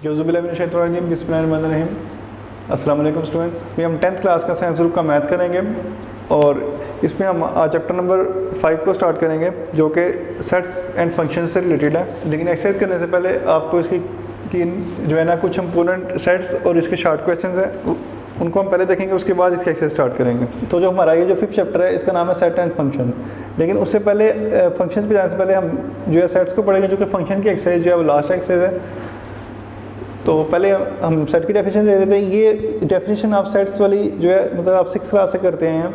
बिस्मिल्लाहिर्रहमानिर्रहीम, बिस्मिल्लाहिर्रहमानिर्रहीम। अस्सलाम वालेकुम स्टूडेंट्स। ये हम 10th क्लास का साइंस ग्रुप का मैथ करेंगे और इसमें हम आज चैप्टर नंबर 5 को स्टार्ट करेंगे जो कि सेट्स एंड फंक्शन से रिलेटेड है। लेकिन एक्सरसाइज करने से पहले आपको इसकी जो है ना कुछ इंपॉर्टेंट सेट्स और इसके शॉर्ट क्वेश्चंस हैं उनको हम पहले देखेंगे, उसके बाद इसकी एक्सरसाइज स्टार्ट करेंगे। तो जो हमारा ये जो 5th चैप्टर है इसका नाम है सेट एंड फंक्शन। लेकिन उससे पहले फंक्शंस पे जाने से पहले हम जो है सेट्स को पढ़ेंगे, जो कि फंक्शन की एक्सरसाइज जो है वो लास्ट एक्सरसाइज है। तो पहले हम सेट की डेफिनेशन दे देते हैं। ये डेफिनेशन आप सेट्स वाली जो है मतलब आप 6th क्लास से करते हैं,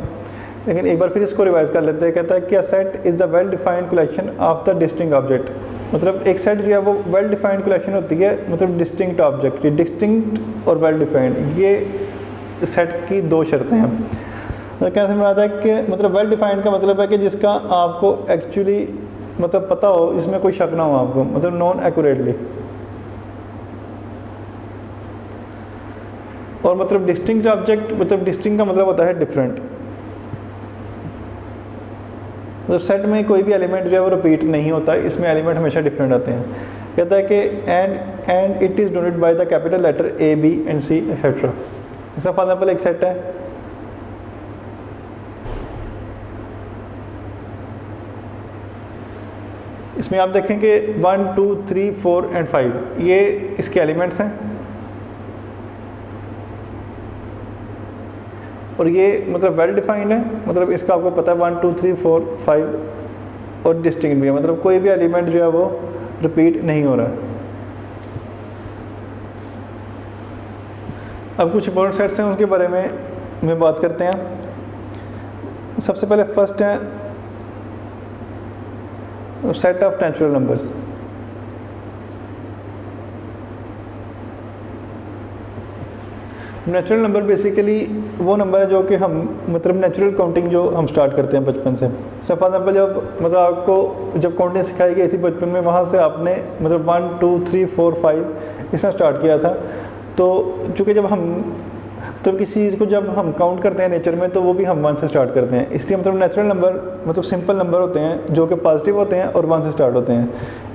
लेकिन एक बार फिर इसको रिवाइज कर लेते हैं। कहता है कि a set is the well defined collection of the distinct object. मतलब एक सेट जो है वो वेल डिफाइंड कलेक्शन होती है, मतलब डिस्टिंक्ट ऑब्जेक्ट। डिस्टिंक्ट और वेल डिफाइंड ये सेट की दो शर्तें हैं। तो कहने से आता है कि मतलब वेल डिफाइंड का मतलब है कि जिसका आपको एक्चुअली मतलब पता हो, इसमें कोई शक ना हो आपको, मतलब नॉन एक्यूरेटली। और मतलब डिस्टिंक्ट ऑब्जेक्ट, मतलब डिस्टिंक्ट का मतलब होता है डिफरेंट। मतलब सेट में कोई भी एलिमेंट जो है वो रिपीट नहीं होता, इसमें एलिमेंट हमेशा डिफरेंट आते हैं। कहता है कि and it is denoted by the capital letter A B and C etcetera. इसका फॉर एग्जाम्पल एक सेट है, इसमें आप देखेंगे 1 2 3 4 एंड 5 ये इसके एलिमेंट्स हैं, और ये मतलब वेल डिफाइंड है, मतलब इसका आपको पता है 1 2 3 4 5 और डिस्टिंक्ट भी है, मतलब कोई भी एलिमेंट जो है वो रिपीट नहीं हो रहा है। अब कुछ इंपॉर्टेंट सेट्स हैं उनके बारे में बात करते हैं। सबसे पहले फर्स्ट है set of natural numbers. Natural number basically वो नंबर है जो कि हम मतलब नेचुरल काउंटिंग जो हम स्टार्ट करते हैं बचपन से। फॉर एग्जाम्पल जब मतलब आपको जब काउंटिंग सिखाई गई थी बचपन में, वहाँ से आपने मतलब 1 2 3 4 5 इसमें स्टार्ट किया था। तो चूँकि जब हम तो किसी चीज़ को जब हम काउंट करते हैं नेचर में, तो वो भी हम 1 से स्टार्ट करते हैं। इसलिए मतलब नेचुरल नंबर मतलब सिंपल नंबर होते हैं जो कि पॉजिटिव होते हैं और 1 से स्टार्ट होते हैं।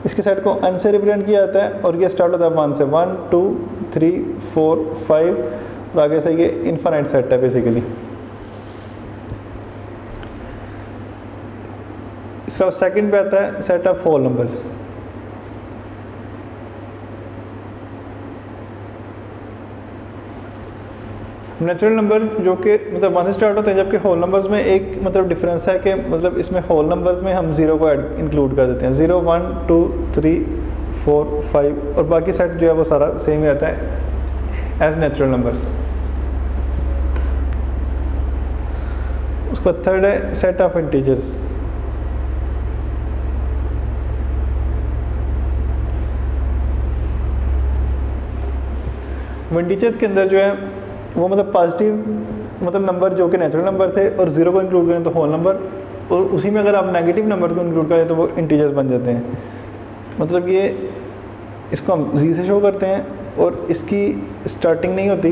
इसके सेट को n से रिप्रेजेंट किया जाता है और ये स्टार्ट होता है 1 से। 1 2 3 4 5 और आगे से ये इनफाइनाइट सेट है बेसिकली। इसका सेकंड पे आता है set of whole numbers. Natural number जो कि मतलब 1 से स्टार्ट होते हैं, जबकि होल नंबर्स में एक मतलब डिफरेंस है कि मतलब इसमें होल नंबर्स में हम 0 को इंक्लूड कर देते हैं। 0 1 2 3 4 5 और बाकी सेट जो है वो सारा सेम ही रहता है एज नेचुरल नंबर्स। उसका थर्ड है सेट ऑफ इंटीजर्स। इंटीजर्स के अंदर जो है वो मतलब पॉजिटिव मतलब नंबर जो कि नेचुरल नंबर थे और 0 को इंक्लूड करें तो होल नंबर, और उसी में अगर आप नेगेटिव नंबर को इंक्लूड करें तो वो इंटीजर्स बन जाते हैं। मतलब ये इसको हम जी से शो करते हैं और इसकी स्टार्टिंग नहीं होती,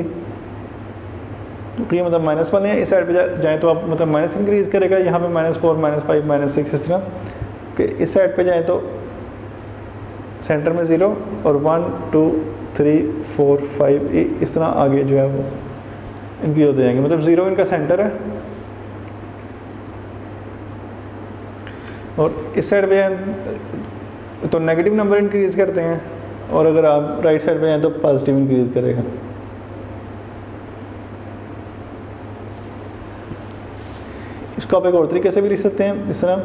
तो ये मतलब -1 है। इस साइड पे जाएँ तो आप मतलब माइनस इंक्रीज़ करेगा, यहाँ पे -4 -5 -6 इस तरह कि इस साइड पे जाएँ तो सेंटर में 0 और 1 2 3 4 5 इस तरह आगे जो है वो इंक्रीज होते जाएंगे। मतलब 0 इनका सेंटर है और इस साइड पे जाएँ तो नेगेटिव नंबर इंक्रीज़ करते हैं, और अगर आप राइट साइड पे जाएँ तो पॉजिटिव इंक्रीज़ करेगा। इसको आप एक और तरीके से भी लिख सकते हैं, इस तरह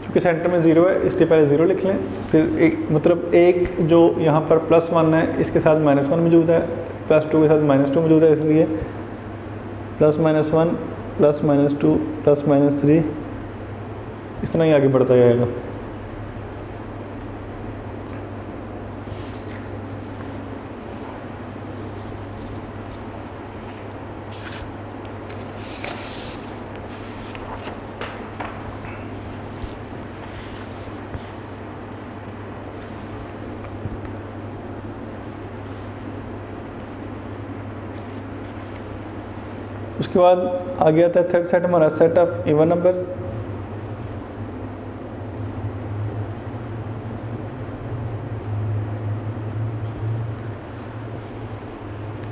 क्योंकि सेंटर में 0 है इसके पहले 0 लिख लें, फिर एक मतलब एक जो यहाँ पर +1 है इसके साथ -1 मौजूद है, +2 के साथ -2 मौजूद है, इसलिए +-1 +-2 +-3 इस तरह ही आगे बढ़ता जाएगा। उसके बाद आगे आता है थर्ड सेट हमारा set of even numbers.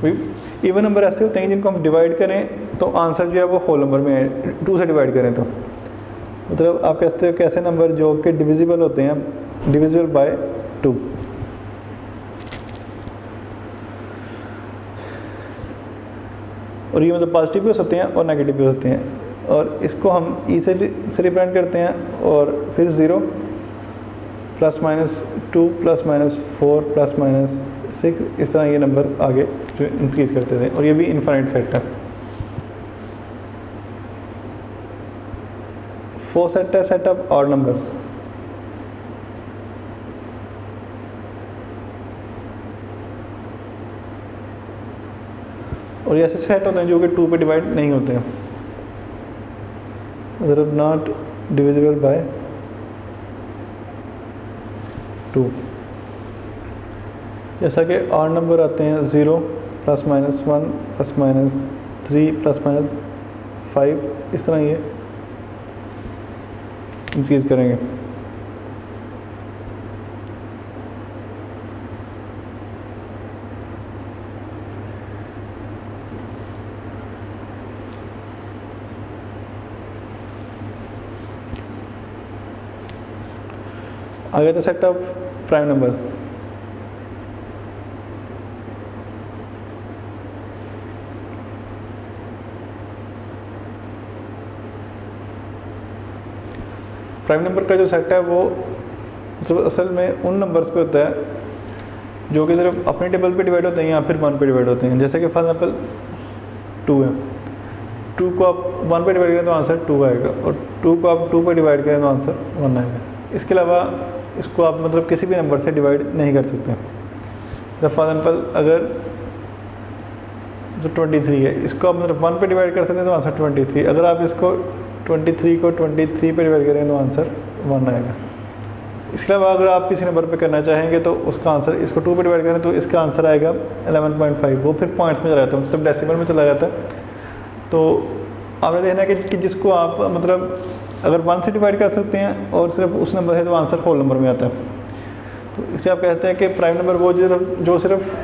Even number ऐसे होते हैं जिनको हम डिवाइड करें तो आंसर जो है वो होल नंबर में है, 2 से डिवाइड करें तो मतलब आप कहते हो कैसे नंबर जो कि डिविजिबल होते हैं, डिविजिबल बाय 2। और ये मतलब पॉजिटिव भी हो सकते हैं और नेगेटिव भी हो सकते हैं। और इसको हम ई से रिप्रेजेंट करते हैं और फिर 0 plus minus 2 plus minus 4 plus minus 6, इस तरह ये नंबर आगे जो इंक्रीज करते थे। और ये भी इनफाइनाइट सेट है। 4 सेट है सेट ऑफ ऑड नंबर्स। और ये ऐसे सेट होते हैं जो कि 2 पे डिवाइड नहीं होते हैं, मतलब नॉट डिविजिबल बाय 2। जैसा कि ऑड नंबर आते हैं 0 plus minus 1 plus minus 3 plus minus 5, इस तरह ये इंक्रीज करेंगे। आगे तो set of prime numbers. Prime number का जो सेट है वो मतलब असल में उन नंबर्स पे होता है जो कि सिर्फ अपने टेबल पे डिवाइड होते हैं या फिर 1 पे डिवाइड होते हैं। जैसे कि फॉर एग्जांपल 2 है, 2 को आप 1 पे डिवाइड करें तो आंसर 2 आएगा और 2 को आप 2 पे डिवाइड करें तो आंसर 1 आएगा। इसके अलावा इसको आप मतलब किसी भी नंबर से डिवाइड नहीं कर सकते। जैसे फॉर एग्जांपल अगर जो 23 है, इसको आप मतलब 1 पे डिवाइड कर सकते हैं तो आंसर 23। अगर आप इसको 23 को 23 पे डिवाइड करें तो आंसर 1 आएगा। इसके अलावा अगर आप किसी नंबर पे करना चाहेंगे तो उसका आंसर, इसको 2 पे डिवाइड करें तो इसका आंसर आएगा 11.5। वो फिर पॉइंट्स में चला जाता है, मतलब डेसिमल में चला जाता है। तो आपने देखना है कि जिसको आप मतलब अगर 1 से डिवाइड कर सकते हैं और सिर्फ उस नंबर है तो आंसर होल नंबर में आता है। तो इसलिए आप कहते हैं कि प्राइम नंबर वो जो सिर्फ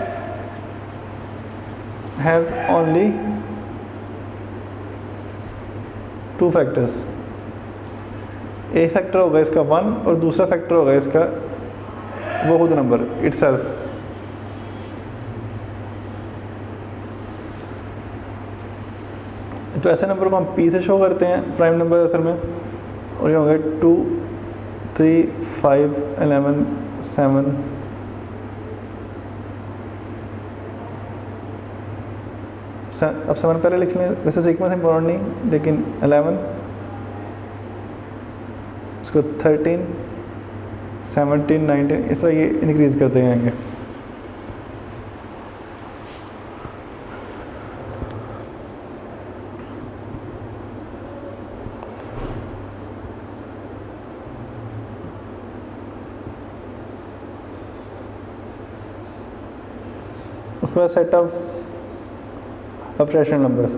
हैज़ ओनली 2 फैक्टर्स। एक फैक्टर होगा इसका 1 और दूसरा फैक्टर होगा इसका वो खुद नंबर इटसेल्फ। तो ऐसे नंबर को हम P से शो करते हैं प्राइम नंबर असल में, और ये होंगे 2 3 5 11 7 अब 7 पहले लिख लें, वैसे सीक्वेंस इम्पोर्टेंट नहीं, लेकिन 11, इसको 13 17 19, इस तरह ये इंक्रीज करते जाएंगे। उसके बाद सेट ऑफ रैशनल नंबर्स।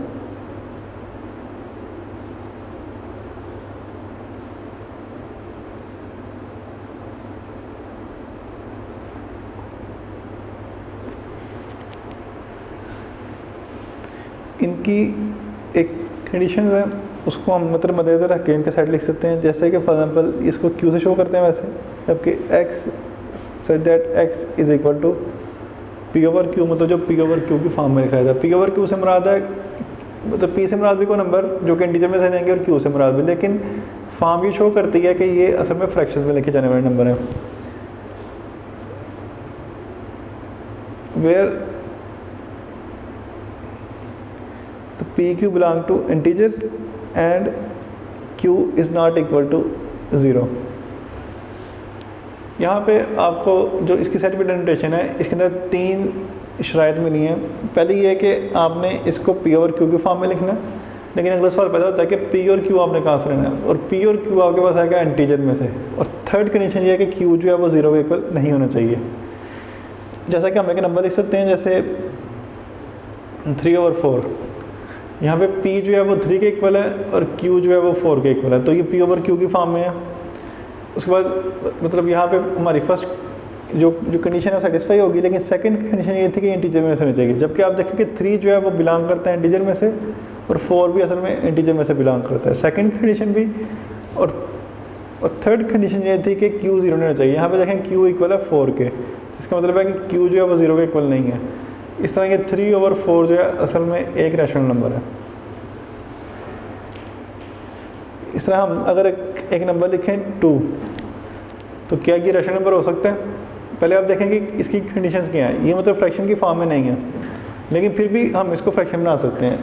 इनकी एक कंडीशन है, उसको हम मतलब मद्देनजर रख के इनके सेट लिख सकते हैं। जैसे कि फॉर एग्जांपल इसको Q से शो करते हैं वैसे, जबकि x such that x is equal to P over Q, मतलब जो P ओवर Q की फॉर्म में लिखा जाता है। P ओवर Q से मुराद है मतलब P से मुराद भी कोई नंबर जो कि इंटीजर में से लेंगे और Q से मुराद भी, लेकिन फॉर्म ये शो करती है कि ये असल में फ्रैक्शंस में लिखे जाने वाले नंबर हैं। वेयर तो PQ belong to integers and Q is not equal to 0। यहाँ पे आपको जो इसकी सेट भी डेनोटेशन है, इसके अंदर 3 शराइत मिली हैं। पहली ये है कि आपने इसको P और Q की फॉर्म में लिखना है, लेकिन अगला सवाल पैदा होता है कि P और Q आपने कहाँ से लेना है, और P और Q आपके पास आएगा इंटीजर में से। और थर्ड कंडीशन ये है कि Q जो है वो 0 के इक्वल नहीं होना चाहिए। जैसा कि हम एक नंबर लिख सकते हैं जैसे 3 ओवर 4, यहाँ पे P जो है वो 3 के इक्वल है और Q जो है वो 4 के इक्वल है, तो ये P ओवर Q की फॉर्म में है। उसके बाद मतलब यहाँ पे हमारी फर्स्ट जो जो कंडीशन है सेटिस्फाई होगी, लेकिन सेकंड कंडीशन ये थी कि इंटीजर में से होनी चाहिए, जबकि आप देखें कि 3 जो है वो बिलोंग करता है इंटीजर में से और 4 भी असल में इंटीजर में से बिलोंग करता है, सेकंड कंडीशन भी। और थर्ड कंडीशन ये थी कि Q 0 नहीं होना चाहिए। यहाँ पे देखें Q इक्वल है 4 के, इसका मतलब है कि Q जो है वो 0 के इक्वल नहीं है। इस तरह के 3/4 जो है असल में एक रैशनल नंबर है। इस तरह हम अगर एक नंबर लिखें 2, तो क्या ये रैशनल नंबर हो सकता है? पहले आप देखें कि इसकी कंडीशंस क्या हैं। ये मतलब फ्रैक्शन की फॉर्म में नहीं है, लेकिन फिर भी हम इसको फ्रैक्शन बना सकते हैं।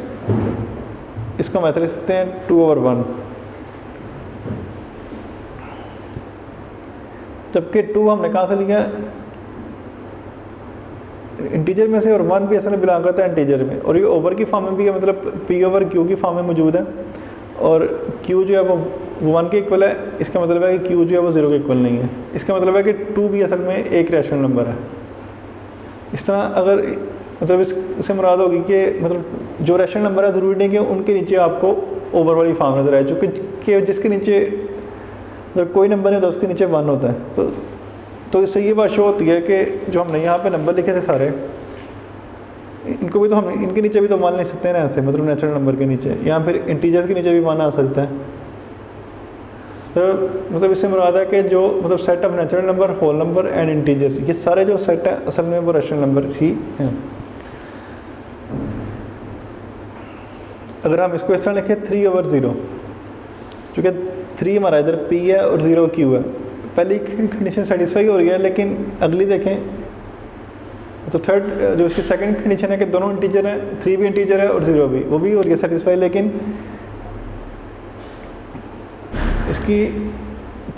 इसको हम ऐसे लिख सकते हैं 2/1, जबकि 2 हमने कहाँ से लिया? इंटीजर में से, और 1 भी असल में बिलोंग करता है इंटीजर में, और ये ओवर की फॉर्म में भी है, मतलब P/Q की फॉर्म में मौजूद है। और Q जो है वो 1 के इक्वल है, इसका मतलब है कि Q जो है वो 0 के इक्वल नहीं है। इसका मतलब है कि 2 भी असल में एक रैशनल नंबर है। इस तरह अगर मतलब इससे मुराद होगी कि मतलब जो रैशनल नंबर है ज़रूरी नहीं कि उनके नीचे आपको ओवर वाली फॉर्म नजर आए, चूँकि जिसके नीचे मतलब कोई नंबर है तो उसके नीचे 1 होता है। तो इससे ये बात शो होती है कि जो हमने यहाँ पे नंबर लिखे थे सारे, इनको भी तो हम इनके नीचे भी तो 1 लिख सकते हैं ना ऐसे, मतलब नेचुरल नंबर के नीचे, या फिर इंटीजर्स के नीचे भी 1 आ सकता है। तो मतलब इससे मुराद है कि जो मतलब set of natural number, whole number and integer, ये सारे जो सेट है असल में वो रैशनल नंबर ही हैं। अगर हम इसको इस तरह लिखें 3/0, क्योंकि 3 हमारा इधर P है और 0 Q है, पहली कंडीशन सेटिस्फाई हो रही है, लेकिन अगली देखें तो थर्ड जो इसकी सेकंड कंडीशन है कि दोनों इंटीजर हैं, 3 भी इंटीजर है और 0 भी, वो भी हो रही है सेटिस्फाई, लेकिन इसकी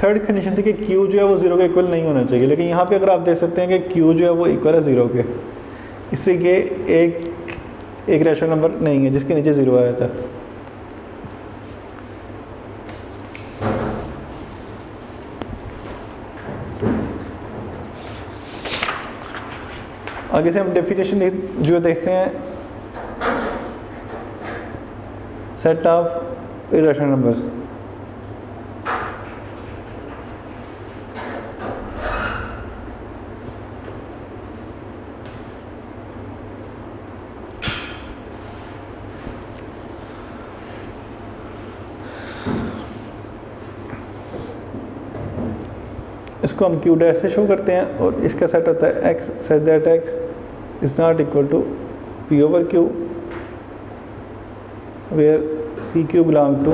थर्ड कंडीशन थी कि Q जो है वो 0 के इक्वल नहीं होना चाहिए, लेकिन यहाँ पे अगर आप देख सकते हैं कि Q जो है वो इक्वल है 0 के, इसलिए ये एक रैशनल नंबर नहीं है जिसके नीचे 0 आया था। आगे से हम डेफिनेशन जो देखते हैं सेट ऑफ इरेशनल नंबर्स। इसको हम Q डैश से शो करते हैं, और इसका सेट होता है X such that X is not equal to P/Q where PQ belong to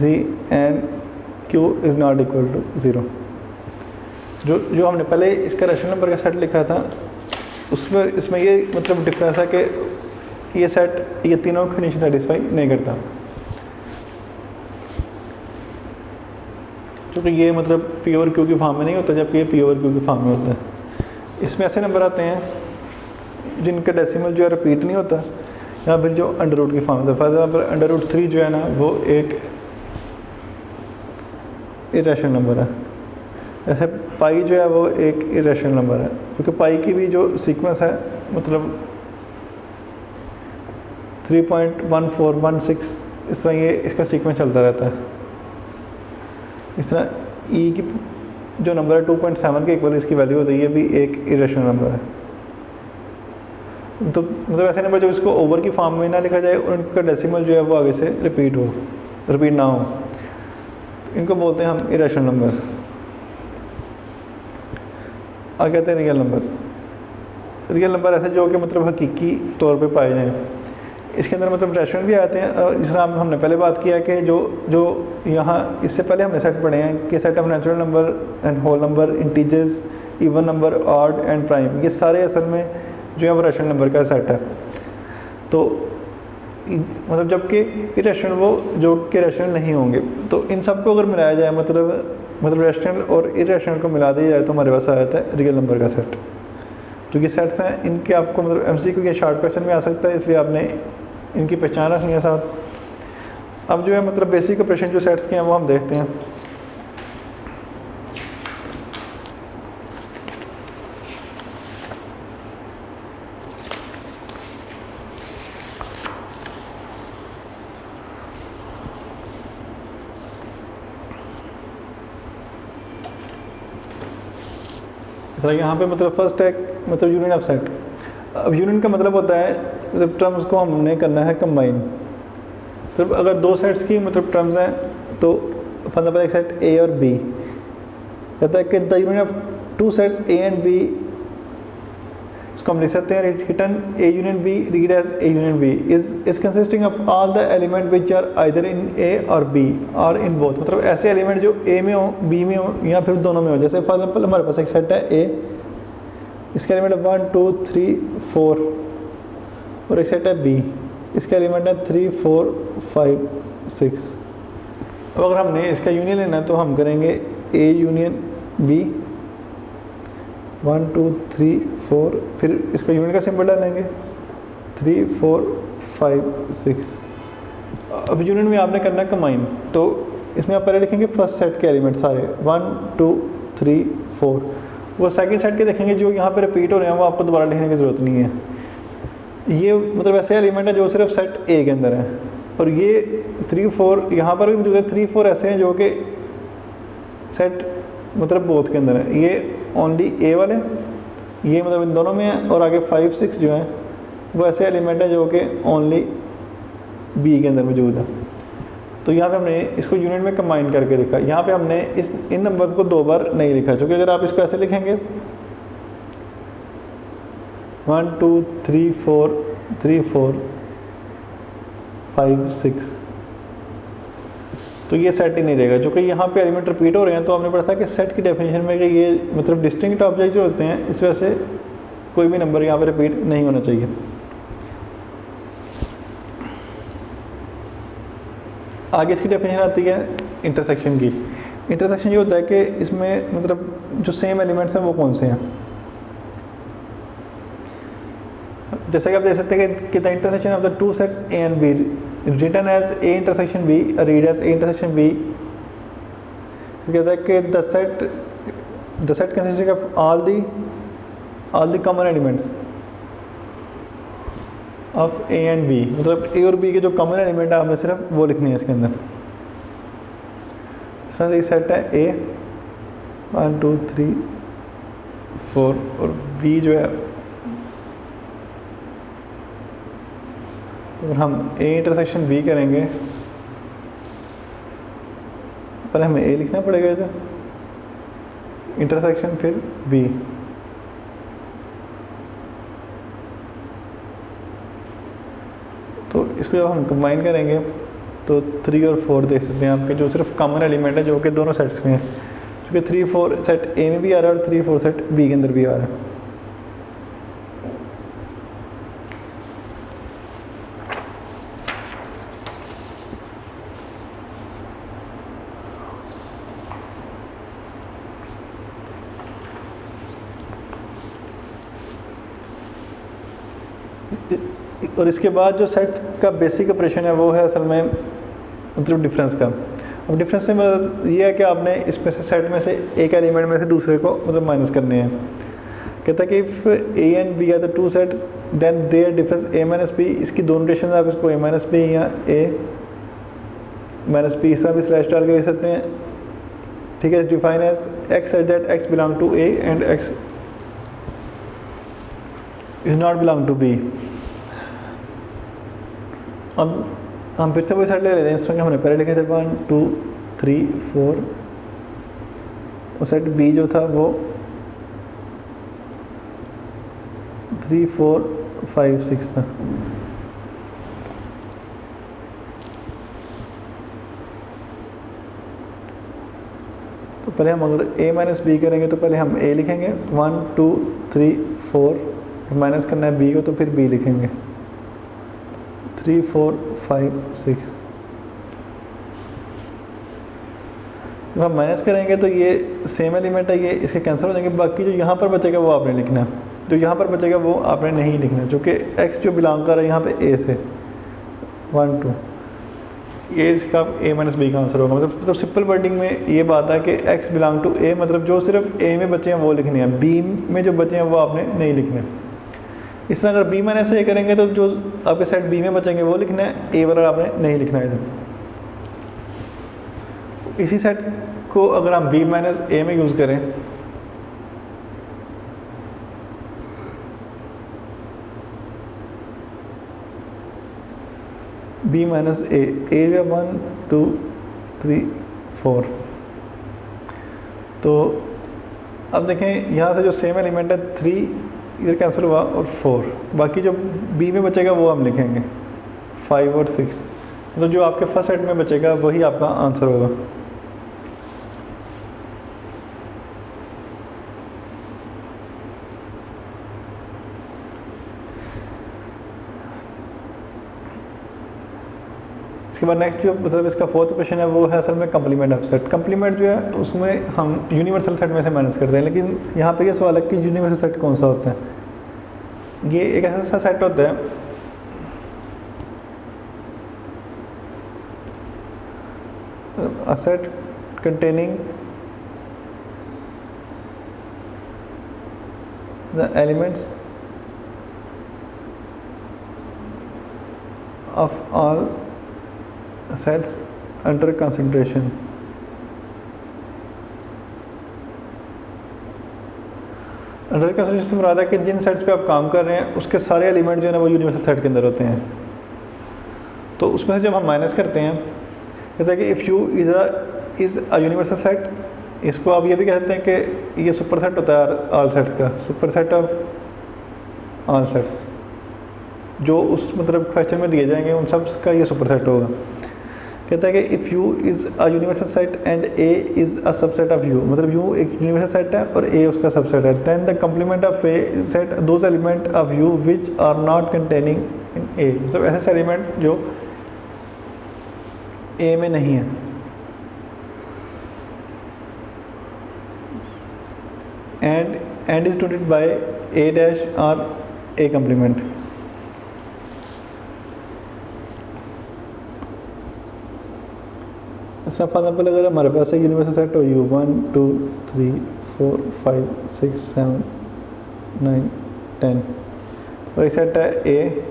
Z and Q is not equal to 0। जो हमने पहले इसका रैशनल नंबर का सेट लिखा था, उसमें इसमें ये मतलब डिफरेंस है कि ये सेट ये तीनों कंडीशन सेटिस्फाई नहीं करता, क्योंकि ये मतलब P/Q की फॉर्म में नहीं होता, जबकि ये P/Q की फॉर्म में होता है। इसमें ऐसे नंबर आते हैं जिनका डेसिमल जो है रिपीट नहीं होता, या फिर जो अंडर रूट की फॉर्म में होता है। फॉर एग्जाम्पल अंडर रूट 3 जो है ना वो एक इरेशनल नंबर है, ऐसे पाई जो है वो एक इरेशनल नंबर है, क्योंकि पाई की भी जो सीक्वेंस है मतलब 3.1416 इस तरह ये इसका सीक्वेंस चलता रहता है। इस तरह ई की जो नंबर है 2.7 के इक्वल इसकी वैल्यू होती है, ये भी एक इरेशनल नंबर है। तो मतलब ऐसे नंबर जो इसको ओवर की फॉर्म में ना लिखा जाए और उनका डेसिमल जो है वो आगे से रिपीट ना हो, इनको बोलते हैं हम इरेशनल नंबर्स। आगे कहते हैं रियल नंबर्स। रियल नंबर ऐसे जो कि मतलब हकीकी तौर पे पाए जाएँ। इसके अंदर मतलब रैशनल भी आते हैं, जिस तरह हमने पहले बात किया कि जो यहाँ इससे पहले हमने सेट पढ़े हैं कि set of natural number and whole number, integers, even number, odd and prime, ये सारे असल में जो है वो रैशनल नंबर का सेट है। तो मतलब जबकि इरेशनल वो जो कि रैशनल नहीं होंगे, तो इन सबको अगर मिलाया जाए मतलब रैशनल और इरेशनल को मिला दिया जाए तो हमारे पास आ जाता है रियल नंबर का सेट। जो कि सेट्स हैं इनके आपको मतलब MCQ के शॉर्ट क्वेश्चन में आ सकता है, इसलिए आपने इनकी पहचान रखनी है साथ। अब जो है मतलब बेसिक ऑपरेशन जो सेट्स के हैं वो हम देखते हैं। तरह यहाँ पे मतलब फर्स्ट है मतलब यूनियन ऑफ सेट। अब यूनियन का मतलब होता है मतलब टर्म्स को हमने करना है कंबाइन। मतलब अगर दो सेट्स की मतलब टर्म्स हैं तो फॉर एग्जाम्पल एक सेट ए और बी, कहता है कि the union of two sets A and B, इसको हम लिख सकते हैं written A union B read as A union B is consisting of all the element which are either in A और बी और इन बोथ। मतलब ऐसे element जो ए में हो, बी में हो या फिर दोनों में हो। जैसे फॉर एग्जाम्पल हमारे पास एक सेट है ए, इसके एलिमेंट 1 2 3 4, और एक सेट है बी, इसके एलिमेंट है 3 4 5 6। अब अगर हमने इसका यूनियन लेना है तो हम करेंगे ए यूनियन बी 1 2 3 4, फिर इसका यूनियन का सिंबल डालेंगे 3 4 5 6। अब यूनियन में आपने करना है कंबाइन, तो इसमें आप पहले लिखेंगे फर्स्ट सेट के एलिमेंट सारे 1 2 3 4, वो सेकंड सेट के देखेंगे जो यहाँ पे रिपीट हो रहे हैं वो आपको दोबारा लिखने की ज़रूरत नहीं है। ये मतलब ऐसे एलिमेंट है जो सिर्फ सेट ए के अंदर है, और ये 3 4 यहाँ पर भी मौजूद है। 3 4 ऐसे हैं जो कि सेट मतलब बोथ के अंदर है। ये ओनली ए वाले, ये मतलब इन दोनों में है, और आगे 5 6 जो हैं वो ऐसे एलिमेंट है जो कि ओनली बी के अंदर मौजूद है। तो यहाँ पे हमने इसको यूनिट में कंबाइन करके लिखा। यहाँ पे हमने इन नंबर्स को दो बार नहीं लिखा, क्योंकि अगर आप इसको ऐसे लिखेंगे 1 2 3 4 3 4 5 6, तो ये सेट ही नहीं रहेगा। जो कि यहाँ पे एलिमेंट रिपीट हो रहे हैं, तो हमने पढ़ा था कि सेट की डेफिनेशन में कि ये मतलब डिस्टिंक्ट ऑब्जेक्ट जो होते हैं, इस वजह से कोई भी नंबर यहाँ पे रिपीट नहीं होना चाहिए। आगे इसकी डेफिनेशन आती है इंटरसेक्शन की। इंटरसेक्शन ये होता है कि इसमें मतलब जो सेम एलिमेंट्स हैं वो कौन से हैं। जैसे कि आप देख सकते हैं कि the intersection of the two sets A and B written as A intersection B read as A intersection B. कहता है कि the set consisting of all the common elements of A and B, मतलब A और B के जो common element है हमें सिर्फ वो लिखनी है इसके अंदर। इसमें एक सेट है ए 1 2 3 4, और बी जो है, और हम ए इंटरसेक्शन बी करेंगे, पहले हमें ए लिखना पड़ेगा इधर, इंटरसेक्शन फिर बी। तो इसको जब हम कंबाइन करेंगे तो 3 और 4 देख सकते हैं आपके जो सिर्फ कॉमन एलिमेंट है जो कि दोनों सेट्स में है, क्योंकि 3 4 सेट ए में भी आ रहा है और 3 4 सेट बी के अंदर भी आ रहा है। और इसके बाद जो सेट का बेसिक ऑपरेशन है वो है असल में मतलब डिफरेंस का। अब डिफरेंस से मतलब ये है कि आपने इसमें से सेट में से एक एलिमेंट में से दूसरे को मतलब माइनस करने हैं। कहता है कि if A and B are the two set then their difference A minus B. इसकी दोनों नोटेशन आप इसको ए माइनस बी या ए माइनस बी इस तरह भी स्लैश डाल के लिख सकते हैं। ठीक है, define as x at that x belong to A and x is not belong to B. अब हम फिर से वही सेट ले लेते हैं इस तरह के हमने पहले लिखे थे 1 2 3 4, और सेट बी जो था वो 3 4 5 6 था। तो पहले हम अगर a माइनस बी करेंगे तो पहले हम a लिखेंगे 1 2 3 4, माइनस करना है b को तो फिर b लिखेंगे 3 4 5 6। जब हम माइनस करेंगे तो ये सेम एलिमेंट है, ये इसके कैंसिल हो जाएंगे। बाकी जो यहाँ पर बचेगा वो आपने लिखना है, जो यहाँ पर बचेगा वो आपने नहीं लिखना, जो कि x जो बिलोंग कर रहा है यहाँ पे a से 1 2, ये इसका a माइनस बी का आंसर होगा। मतलब सिंपल वर्डिंग में ये बात है कि x बिलोंग टू a, मतलब जो सिर्फ a में बचे हैं वो लिखने हैं, b में जो बचे हैं वो आपने नहीं लिखने। इस तरह अगर b माइनस a करेंगे तो जो आपके सेट b में बचेंगे वो लिखना है, a वाला आपने नहीं लिखना है इधर। इसी सेट को अगर हम b माइनस a में यूज़ करें बी माइनस ए जो है 1 2 3 4। तो अब देखें यहाँ से जो सेम एलिमेंट है 3 इधर कैंसिल हुआ और 4, बाकी जो बी में बचेगा वो हम लिखेंगे 5 और 6। तो जो आपके फर्स्ट सेट में बचेगा वही आपका आंसर होगा। इसके बाद नेक्स्ट जो मतलब इसका फोर्थ क्वेश्चन है वो है असल में कंप्लीमेंट ऑफ सेट। कंप्लीमेंट जो है उसमें हम यूनिवर्सल सेट में से माइनस करते हैं, लेकिन यहाँ पे ये सवाल है कि यूनिवर्सल सेट कौन सा होता है। ये एक ऐसा सेट होता है a set containing the elements of all sets under consideration। Under consideration से मुराद है कि जिन सेट्स पे आप काम कर रहे हैं उसके सारे एलिमेंट जो है ना वो यूनिवर्सल सेट के अंदर होते हैं। तो उसमें से जब हम माइनस करते हैं कहते हैं कि if U is a universal set, इसको आप ये भी कहते हैं कि ये सुपर सेट होता है ऑल सेट्स का, super set of all sets जो उस मतलब क्वेश्चन में दिए जाएंगे उन सब का ये सुपर सेट होगा। कहता है कि if U is a universal set and A is a subset of U, मतलब यू एक यूनिवर्सल सेट है और ए उसका सबसेट है, then the complement of A set those element of U which are not containing in A, मतलब ऐसे element जो A में नहीं है। And is denoted by A dash और ए कंप्लीमेंट। फॉर एग्जाम्पल अगर हमारे पास एक यूनिवर्सल सेट हो यू 1 2 3 4 5 6 7 9 10 और एक सेट है ए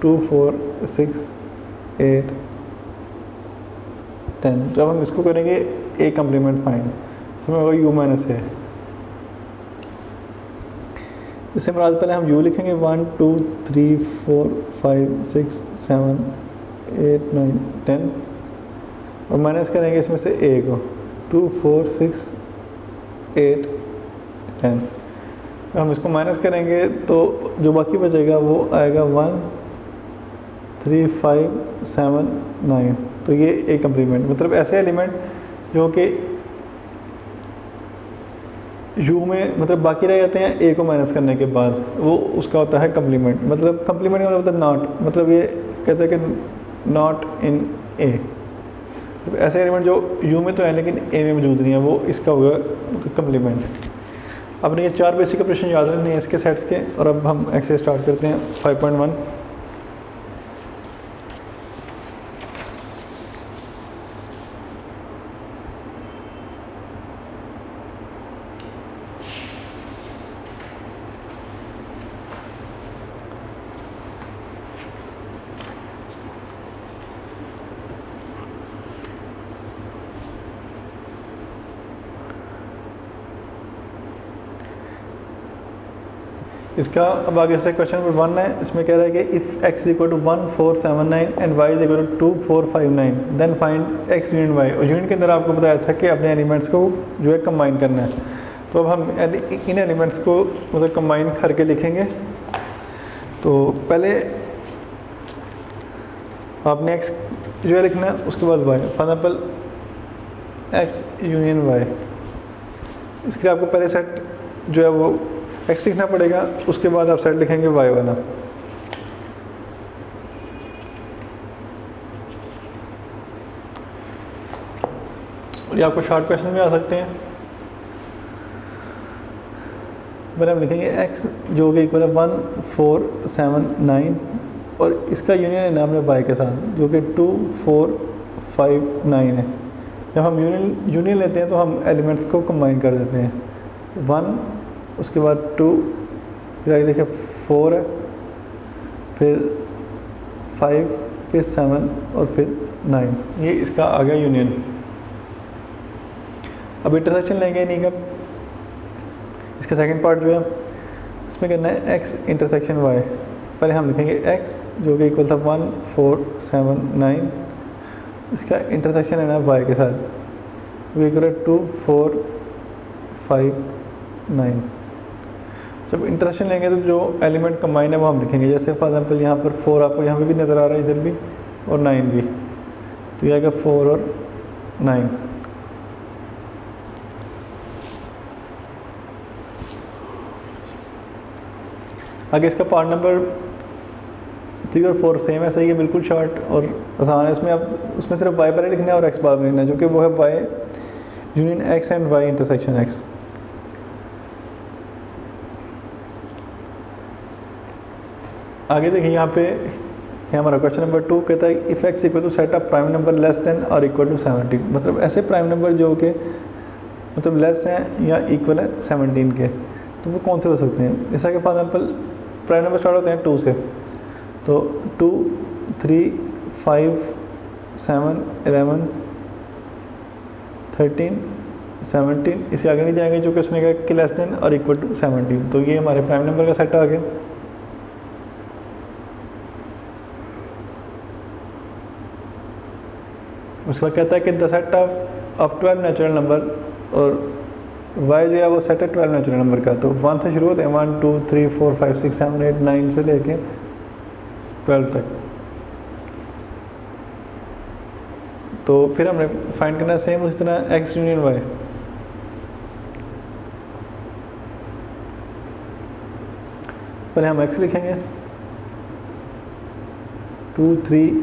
2 4 6 8 10, जब हम इसको करेंगे ए कंप्लीमेंट फाइंड इसमें होगा यू माइनस ए। इससे मुराद पहले हम यू लिखेंगे 1 2 3 4 5 6 7 8 9 10 और माइनस करेंगे इसमें से ए को 2 4 6 8 10। हम इसको माइनस करेंगे तो जो बाकी बचेगा वो आएगा 1 3 5 7 9। तो ये ए कंप्लीमेंट, मतलब ऐसे एलिमेंट जो कि यू में मतलब बाकी रह जाते हैं ए को माइनस करने के बाद, वो उसका होता है कंप्लीमेंट। मतलब कंप्लीमेंट का मतलब नॉट, मतलब ये कहते हैं कि नॉट इन ए, ऐसे एलिमेंट जो यू में तो है लेकिन ए में मौजूद नहीं है, वो इसका होगा कंप्लीमेंट। आपने ये 4 बेसिक ऑपरेशन याद रखने हैं इसके सेट्स के। और अब हम एक्सरसाइज स्टार्ट करते हैं 5.1। इसका अब आगे से क्वेश्चन नंबर 1 है। इसमें कह रहा है कि if x is equal to 1 4 7 9 and y is equal to 2 4 5 9 then find x union y। और यूनियन के अंदर आपको बताया था कि अपने एलिमेंट्स को जो है कंबाइन करना है। तो अब हम इन एलिमेंट्स को मतलब कंबाइन करके लिखेंगे। तो पहले आपने x जो है लिखना है, उसके बाद y। For example x union y, इसके लिए आपको पहले सेट जो है वो x लिखना पड़ेगा, उसके बाद आप सेट लिखेंगे y वाला। और ये आपको शॉर्ट क्वेश्चन में आ सकते हैं। पहले हम लिखेंगे x जो कि इक्वल है 1 4 7 9 और इसका यूनियन है नाम है y के साथ जो कि 2 4 5 9 है। जब हम यूनियन लेते हैं तो हम एलिमेंट्स को कंबाइन कर देते हैं। 1 उसके बाद 2, फिर आगे देखिए 4 है, फिर 5, फिर 7 और फिर 9। ये इसका आ गया यूनियन। अब इंटरसेक्शन लेंगे इन्हीं का। इसका सेकंड पार्ट जो है इसमें करना है x इंटरसेक्शन y। पहले हम लिखेंगे x जो कि इक्वल था 1 4 7 9, इसका इंटरसेक्शन है ना y के साथ, वो इक्वल है 2 4 5 9। जब इंटरसेक्शन लेंगे तो जो एलिमेंट कंबाइन है वो हम लिखेंगे, जैसे फॉर एग्जांपल यहाँ पर 4 आपको यहाँ पे भी नज़र आ रहा है, इधर भी, और 9 भी, तो ये आएगा 4 और 9। आगे इसका पार्ट नंबर 3 और 4 सेम है, सही है, बिल्कुल शॉर्ट और आसान है। इसमें आप उसमें सिर्फ y पहले लिखना है और x बाद में लिखना है, जो कि वो है y union x and y intersection x। आगे देखिए यहाँ पे हमारा क्वेश्चन नंबर 2 कहता है if x equal to set of prime number less than or equal to 17, मतलब ऐसे प्राइम नंबर जो कि मतलब लेस हैं या इक्वल है 17 के, तो वो कौन से हो सकते हैं। जैसा कि for example prime number start होते हैं 2 से, तो 2 3 5 7 11 13 17, इससे आगे नहीं जाएंगे जो कि उसने कहा कि less than or equal to 17, तो ये हमारे प्राइम नंबर का सेट आ गया। उसके बाद कहता है कि the set of 12 natural number, और y जो है वो सेट है 12 नेचुरल नंबर का, तो 1 से शुरू होते हैं 1 2 3 4 5 6 7 8 9 से लेके 12 तक। तो फिर हमने फाइंड करना है सेम उसी तरह x यूनियन y। पहले हम x लिखेंगे 2 3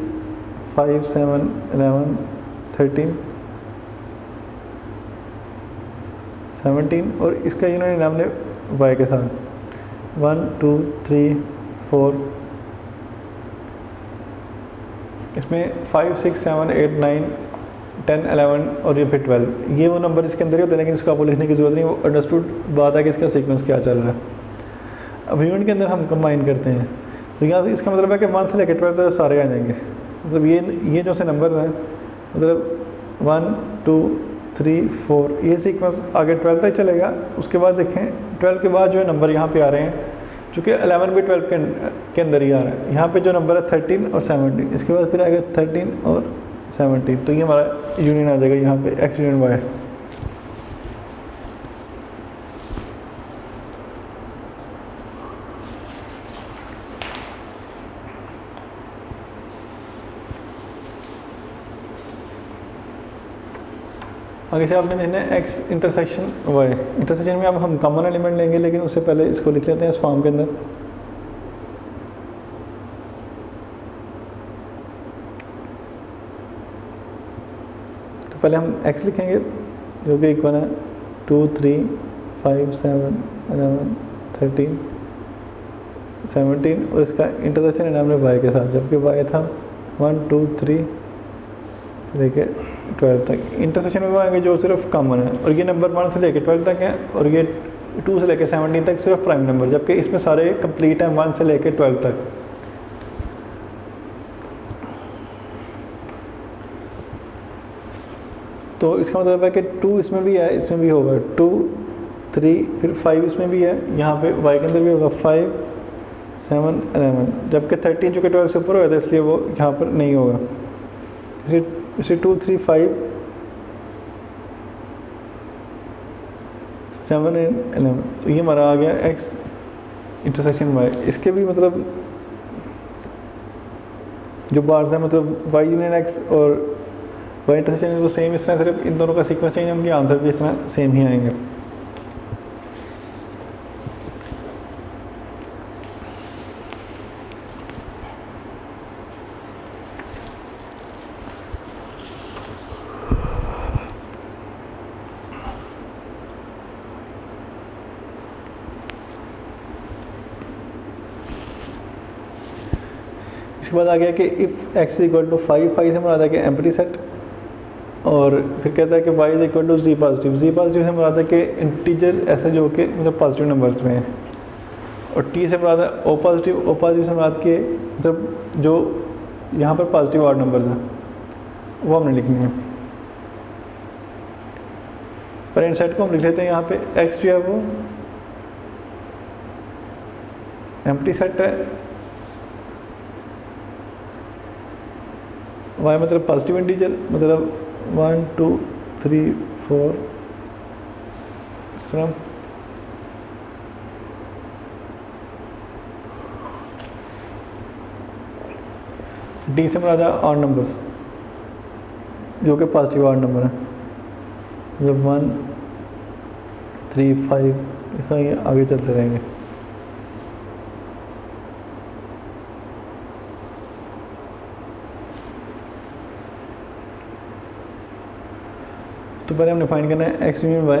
5 7 11 13 17, और इसका यूनियन नाम ने y के साथ 1 2 3 4, इसमें 5 6 7 8 9 10 11 और ये फिर 12, ये वो नंबर इसके अंदर ही होते हैं, लेकिन इसको आपको लिखने की ज़रूरत नहीं, वो अंडरस्टूड बात है कि इसका सीक्वेंस क्या चल रहा है। अब यूनिट के अंदर हम कंबाइन करते हैं, तो यहाँ इसका मतलब है कि 1 से लेकर 12 तक सारे आ जाएंगे, मतलब ये जो से नंबर हैं, मतलब 1 2 3 4, ये सीक्वेंस आगे 12 तक चलेगा। उसके बाद देखें 12 के बाद जो है नंबर यहाँ पे आ रहे हैं, चूँकि 11 भी 12 के अंदर ही आ रहा है। यहाँ पे जो नंबर है 13 और 17, इसके बाद फिर आएगा 13 और 17, तो ये हमारा यूनियन आ जाएगा यहाँ पे x यूनियन y। आगे से आपने देखना है x इंटरसेक्शन y। इंटरसेक्शन में अब हम कॉमन एलिमेंट लेंगे, लेकिन उससे पहले इसको लिख लेते हैं इस फॉर्म के अंदर। तो पहले हम x लिखेंगे जो कि इक्वल है 2 3 5 7 11 13 17, और इसका इंटरसेक्शन है हमने y के साथ, जबकि y था 1 2 3 लेके 12 तक। इंटरसेक्शन में वो आएंगे जो सिर्फ कॉमन है, और ये नंबर 1 से लेके 12 तक है, और ये 2 से लेके 17 तक सिर्फ प्राइम नंबर, जबकि इसमें सारे कंप्लीट हैं 1 से लेके 12 तक। तो इसका मतलब है कि 2 इसमें भी है, इसमें भी होगा 2 3 फिर 5 इसमें भी है, यहाँ पे y के अंदर भी होगा 5 7 11, जबकि 13 चूँकि 12 से ऊपर हो था इसलिए वो यहाँ पर नहीं होगा। इसे 2 3 5 7 एंड 11, तो ये हमारा आ गया x इंटरसेक्शन y। इसके भी मतलब जो बार्स हैं, मतलब y यूनियन x और y इंटरसेक्शन वो सेम इस तरह, सिर्फ इन दोनों का सीक्वेंस चेंज, उनके आंसर भी इस तरह सेम ही आएंगे। इसके बाद आ गया कि इफ़ x इक्वल टू 5 से मुराद है कि एम्प्टी सेट, और फिर कहता है कि y is equal to z positive से मुराद है कि इंटीजर ऐसे जो कि मतलब पॉजिटिव नंबर्स में है, और t से मुराद है o पॉजिटिव से मुराद के मतलब जो यहाँ पर पॉजिटिव ऑड नंबर्स हैं वो हमने लिखने हैं। पर इन सेट को हम लिख लेते हैं, यहाँ पे x जो है वो एम्प्टी सेट है, वाई मतलब पॉजिटिव इंटीजर, मतलब 1 2 3 4 इस तरह। डी से मुराद ऑड नंबर्स जो कि पॉजिटिव ऑड नंबर है, मतलब 1 3 5 इस तरह ये आगे चलते रहेंगे। तो पहले हमने फाइंड करना है एक्स यूनियन वाई।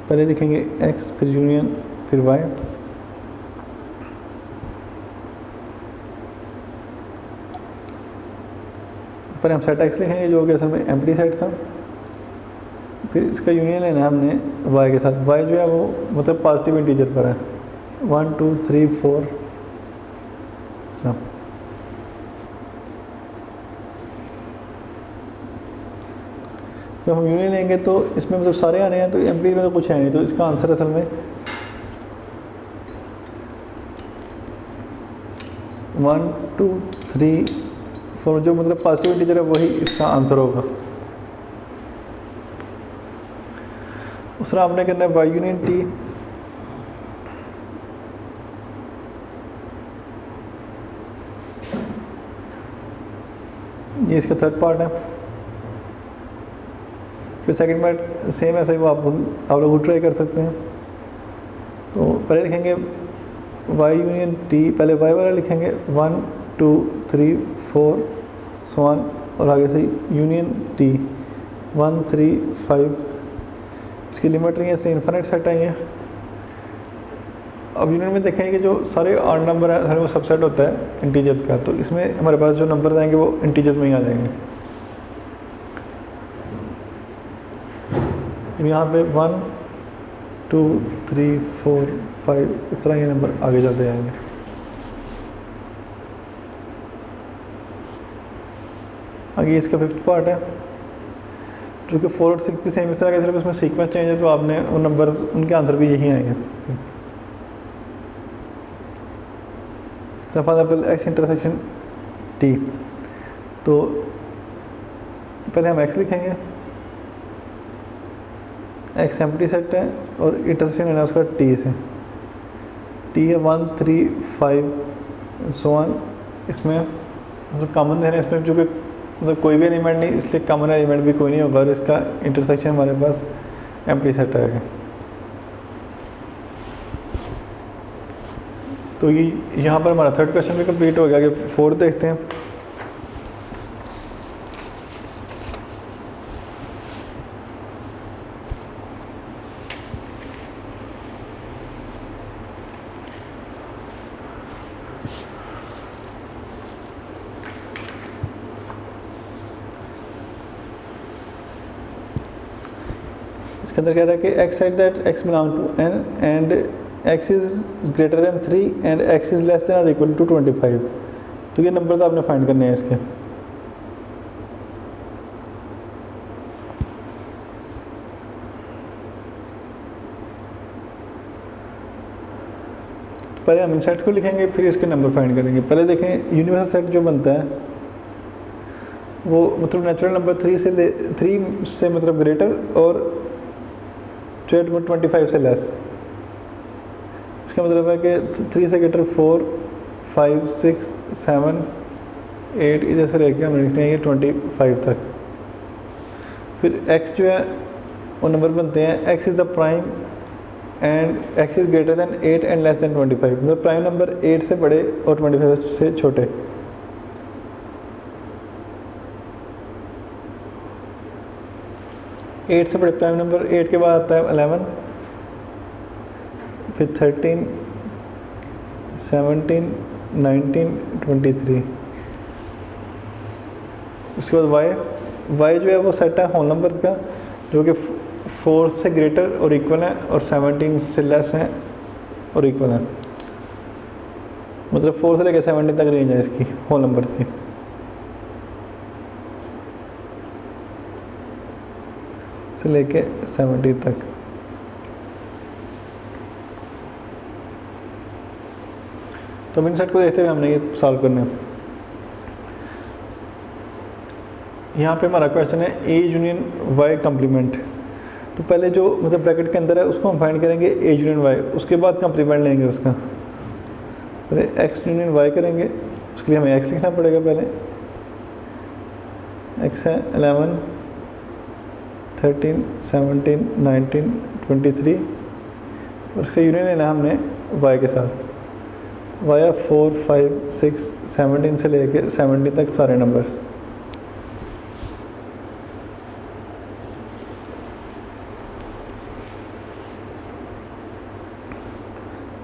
पहले लिखेंगे एक्स फिर यूनियन फिर वाई। पहले हम सेट एक्स लिखेंगे जो कि असल में एम्प्टी सेट था, फिर इसका यूनियन लेना है हमने वाई के साथ। वाई जो है वो मतलब पॉजिटिव इंटीजर पर है, 1 2 3 4 जब हम यूनियन लेंगे तो इसमें मतलब सारे आने हैं, तो एम्प्टी में तो कुछ है नहीं, तो इसका आंसर असल में 1 2 3 4 जो मतलब पॉजिटिव इंटीजर है वही इसका आंसर होगा। दूसरा आपने करना है वाई यूनियन टी। ये इसका थर्ड पार्ट है। फिर सेकंड पार्ट सेम ऐसा ही वो आप लोग ट्राई कर सकते हैं। तो पहले लिखेंगे वाई यूनियन टी, पहले वाई वाला लिखेंगे 1 2 3 4 सो ऑन, और आगे से यूनियन टी 1 3 5। इसकी लिमिट नहीं है, इससे इन्फिनिट सेट है ये। अब यूनियन में देखेंगे कि जो सारे ऑड नंबर है वो सबसेट होता है इंटीजर्स का, तो इसमें हमारे पास जो नंबर आएंगे वो इंटीजर्स में ही आ जाएंगे। यहाँ पे 1 2 3 4 5 इस तरह ये नंबर आगे जाते जाएंगे। आगे इसका फिफ्थ पार्ट है जो कि 4 और 6 भी सेम इस तरह का, सिर्फ उसमें सीक्वेंस चेंज है, तो आपने वो नंबर उनके आंसर भी यही आएंगे। For example x intersection T, तो पहले हम एक्स लिखेंगे, एक्स एम्प्टी सेट है और इंटरसेक्शन है उसका टी से। टी है 1 3 5 सो ऑन। इसमें मतलब कॉमन है इसमें जो कि मतलब कोई भी एलिमेंट नहीं, इसलिए कॉमन एलिमेंट भी कोई नहीं होगा, और इसका इंटरसेक्शन हमारे पास एम्प्टी सेट आएगा। तो ये यहाँ पर हमारा थर्ड क्वेश्चन भी कंप्लीट हो गया। कि फोर्थ देखते हैं। इसके अंदर कह रहा है कि x said that x belong to n and x is greater than 3 and x is less than or equal to 25। तो ये नंबर तो आपने फाइंड करने हैं इसके। तो पहले हम इन सेट को लिखेंगे फिर इसके नंबर फाइंड करेंगे। पहले देखें यूनिवर्सल सेट जो बनता है वो मतलब नेचुरल नंबर 3 से मतलब ग्रेटर और 25 से लेस। इसका मतलब है कि 3 से ग्रेटर 4 5 6 7 8 इधर से लेके हम लिखते हैं ये 25 तक। फिर x जो है वो नंबर बनते हैं x is the prime and x is greater than 8 and less than 25। मतलब प्राइम नंबर 8 से बड़े और 25 से छोटे। एट से बड़े प्राइम नंबर 8 के बाद आता है 11, फिर 13 17 19 23। उसके बाद y जो है वो सेट है होल नंबर्स का जो कि 4 से ग्रेटर और इक्वल है और 17 से लेस है और इक्वल है। मतलब 4 से लेकर 17 तक रेंज है इसकी होल नंबर्स की। से लेके 70 तक। तो इन सेट को देखते हुए हमने ये सॉल्व करना है। यहाँ पे हमारा क्वेश्चन है ए यूनियन वाई कम्प्लीमेंट। तो पहले जो मतलब ब्रैकेट के अंदर है उसको हम फाइंड करेंगे ए यूनियन वाई, उसके बाद कम्प्लीमेंट लेंगे उसका। पहले एक्स यूनियन वाई करेंगे, उसके लिए हमें एक्स लिखना पड़ेगा। पहले एक्स है 11 13 17 19 23 और उसका यूनियन लेना हमने वाई के साथ। वाई 4 5 6 17 से लेके 70 तक सारे नंबर्स।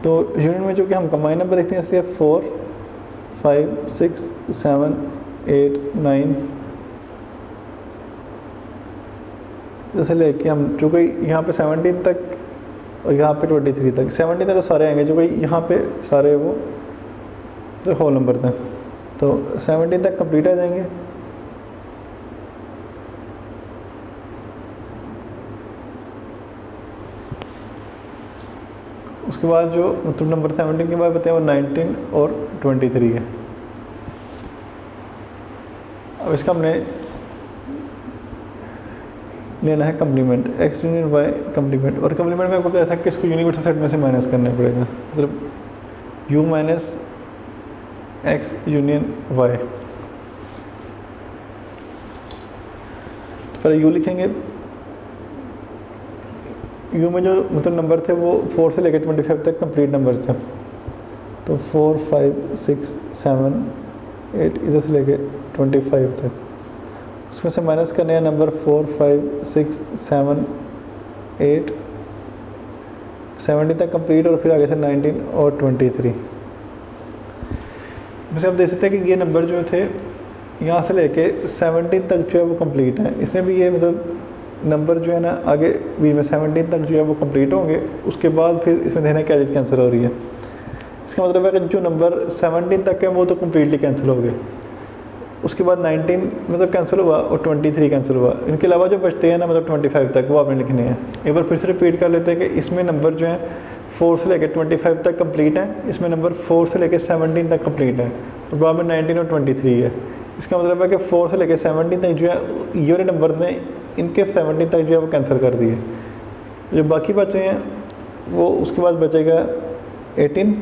तो यूनियन में जो कि हम कंबाइन नंबर देखते हैं इसलिए 4 5 6 7 8 9 जैसे लेके हम जो कोई यहाँ पे 17 तक और यहाँ पे 23 तक, 17 तक तो सारे आएंगे जो कोई यहाँ पे सारे वो जो होल नंबर थे। तो 17 तक कंप्लीट आ जाएंगे। उसके बाद जो मतलब नंबर 17 के बाद बताए वो 19 और 23 है। अब इसका हमने लेना है complement, x union y complement. और कम्प्लीमेंट में आपको पता था कि इसको यूनिवर्सल सेट में से माइनस करना पड़ेगा, मतलब U minus x union y. तो पहले यू लिखेंगे, यू में जो मतलब नंबर थे वो 4 से लेकर 25 तक कंप्लीट नंबर थे। तो 4 5 6 7 8 इधर से लेके 25 तक, उसमें से माइनस करने हैं नंबर 4 5 6 7 8 70 तक कंप्लीट और फिर आगे से 19 और 23। वैसे आप देख सकते हैं कि ये नंबर जो थे यहाँ से लेके 17 तक जो है वो कंप्लीट है। इसमें भी ये मतलब नंबर जो है ना आगे भी में 17 तक जो है वो कंप्लीट होंगे, उसके बाद फिर इसमें देखना क्या चीज़ कैंसिल हो रही है। इसका मतलब है कि जो नंबर 17 तक है वो तो कम्प्लीटली कैंसिल हो गए, उसके बाद 19 मतलब कैंसिल हुआ और 23 कैंसिल हुआ। इनके अलावा जो बचते हैं ना मतलब 25 तक वो आपने लिखने हैं। एक बार फिर से रिपीट कर लेते हैं कि इसमें नंबर जो है 4 से लेकर 25 तक कंप्लीट है, इसमें नंबर 4 से लेकर 17 तक कंप्लीट है और बाद में 19 और 23 है। इसका मतलब है कि 4 से लेकर 17 तक जो है ये वाले नंबर ने इनके 17 तक जो है वो कैंसिल कर दिए। जो बाकी बचे हैं वो उसके बाद बचेगा 18,